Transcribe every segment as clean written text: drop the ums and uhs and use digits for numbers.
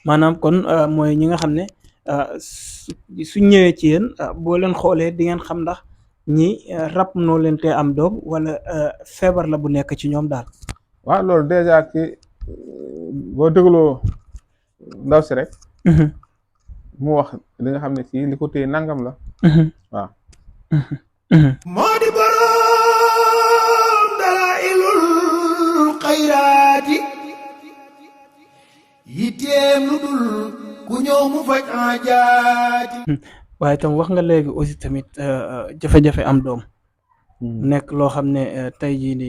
maanaam kon mooy ñi nga xam ne suñ ñëwee ci yéen boo leen xoolee di ngeen xam ndax ñi rab noo leen te am doom wala feebar la bu nekk ci ñoom daal. waaw loolu dèjà ki boo dégloo ndaw si rek mu wax li nga xam ne kii li ko téye nangam la waaw moo di boroom dalailul xayraati yitteem lu dul ku ñëw mu faj aajaati waaye tam wax nga léegi aussi tamit jafe-jafe am doom nekk loo xam ne tey jii ni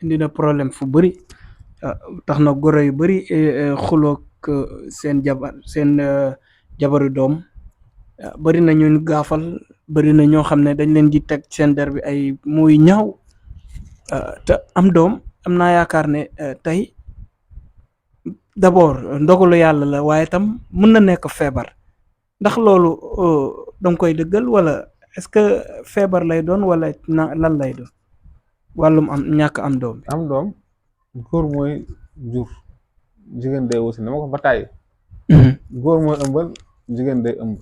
indi na problème fu bëri tax na goro yu bëri xuloog seen jabaru doom bëri na ñu gaafal bëri na ñoo xam ne dañ leen di teg seen der bi ay muy ñaaw te am doom am naa yaakaar ne tey d'abord ndogalu yàlla la waaye tam mën na nekk feebar ndax loolu danga koy dëggal wala est-ce que feebar lay doon wala lan lay doon wàllum am ñàkk am doom bi. am doom góor mooy jur jigéen day aussi dama ko ba tàyyi góor mooy ëmbal jigéen day ëmb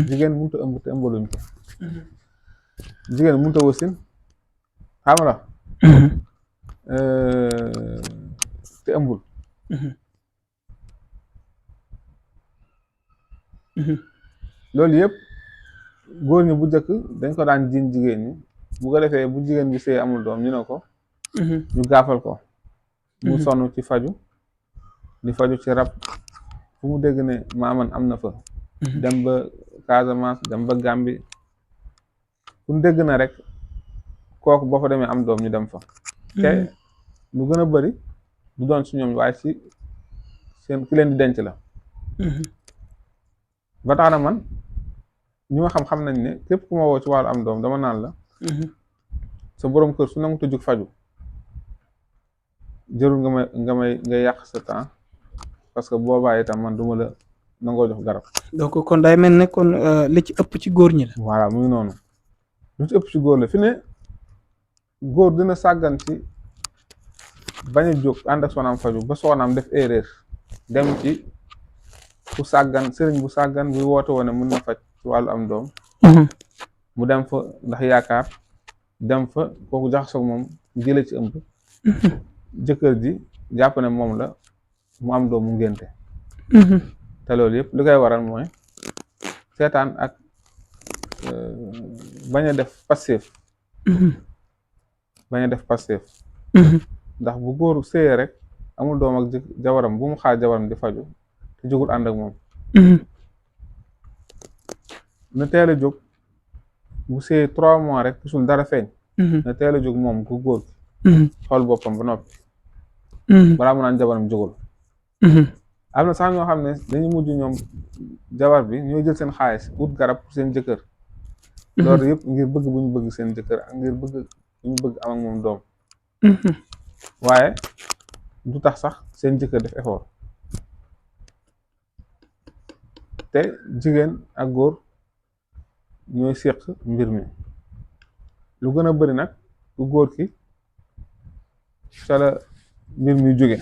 jigéen mënut a ëmb te ëmbaluñ ko jigéen mënut a wasin xam la te ëmbul loolu yëpp góor ñi bu njëkk dañ ko daan jiin jigéen ñi bu ko defee bu jigéen bi see amul doom ñu ne ko ñu gaafal ko mu sonn ci faju di faju ci rab fu mu dégg ne maaman am na fa dem ba Casamance dem ba Gambie fu mu dégg na rek kooku boo fa demee am doom ñu dem fa te lu gën a bëri du doon si ñoom waaye si seen ki leen di denc la ba tax na man ñi ma xam nañ ne képp ku ma woo ci wàllu am doom dama naan la sa boroom kër su nangu te jug faju jërul nga yàq sa temps parce que boobaa itam man duma la nangoo jox garab. donc kon day mel ne kon li ci ëpp ci góor ñi la. voilà muy noonu lu ci ëpp ci góor la fi ne góor dina sàggan ci bañ a jóg ànd ak soxnaam faju ba soxnaam def erreur dem ci ku sàggan sëriñ bu sàggan buy woote woon ne mën na faj ci wàllu am doom mu dem fa ndax yaakaar dem fa kooku jaxasoog moom jële ci ëmb jëkkër ji jàpp ne moom la mu am doom mu ngénte te loolu yëpp li koy waral mooy seetaan ak bañ a def passif bañ a def passif ndax bu góor séyee rek amul doom ak jabaram bu mu xaar jabaram di faju te jógul ànd ak moom na teel a jóg bu séyee 3 mois rek gisul dara feeñ na teel a jóg moom ku góor xool boppam ba noppi balaa mu naan jabaram jógul am na sax ñoo xam ne dañuy mujj ñoom jabar bi ñooy jël seen xaalis ut garab pour seen jëkkër loolu yëpp ngir bëgg bu ñu bëgg seen jëkkër ak ngir bëgg bu ñu bëgg am ak moom doom waaye du tax sax seen jëkkër def effort te jigéen ak góor ñooy séq mbir mi lu gën a bari nag ku góor ki ca la mbir mi jóge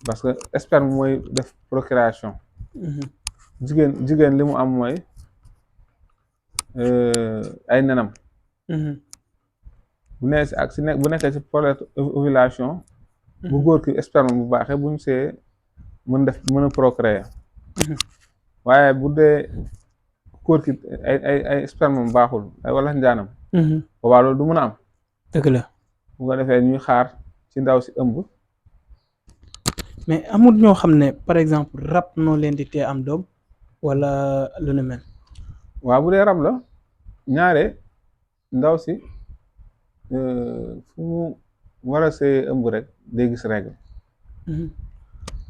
parce que sperme mooy def procréation jigéen li mu am mooy ay nenam bu nee si ak si nekk bu nekkee ci période ovulation bu góor ki sperme bu baaxee bu ñu see mën a procréer waaye bu dee góor ki ay sperme mu baaxul ay wala njaanam boobaa loolu du mën a am dëgg la bu ko defee ñuy xaar ci ndaw si ëmb mais amul ñoo xam ne par exemple rab noo leen di tee am doom wala lu ne mel waaw bu dee rab la ñaare ndaw si fu mu war a see ëmb rek day gis règle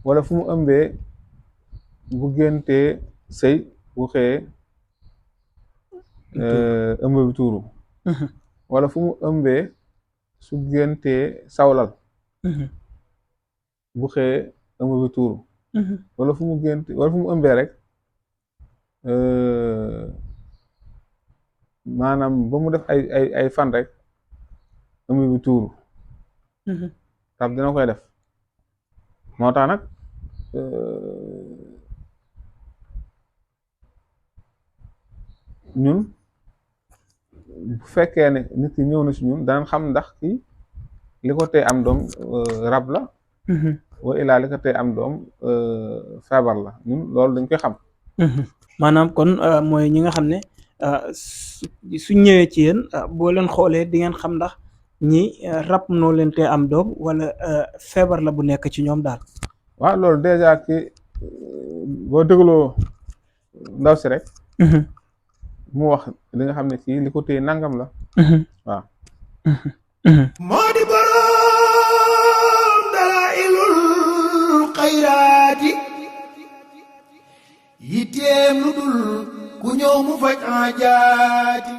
wala fu mu ëmbee bu géntee sëy bu xëyee ëmb bi tuuru wala fu mu ëmbee su géntee sawlal bu xëyee ëmb bi tuuru wala fu mu gént wala fu mu ëmbee rek maanaam ba mu def ay fan rek ëmb bi tuuru tab dina koy def moo tax nag ñun bu fekkee ne nit ki ñëw na si ñun danañ xam ndax kii li ko tee am doom rab la wa ilaa li ko tee am doom feebar la ñun loolu dañ koy xam. maanaam kon mooy ñi nga xam ne suñ ñëwee ci yéen boo leen xoolee di ngeen xam ndax ñi rab noo leen tee am doom wala feebar la bu nekk ci ñoom daal. waaw loolu dèjà ki boo dégloo ndaw si rek mu wax li nga xam ne kii li ko téye nangam la. waaw. moo di boroom dalailul xayraati yitteem lu dul ku ñëw mu faj aajaati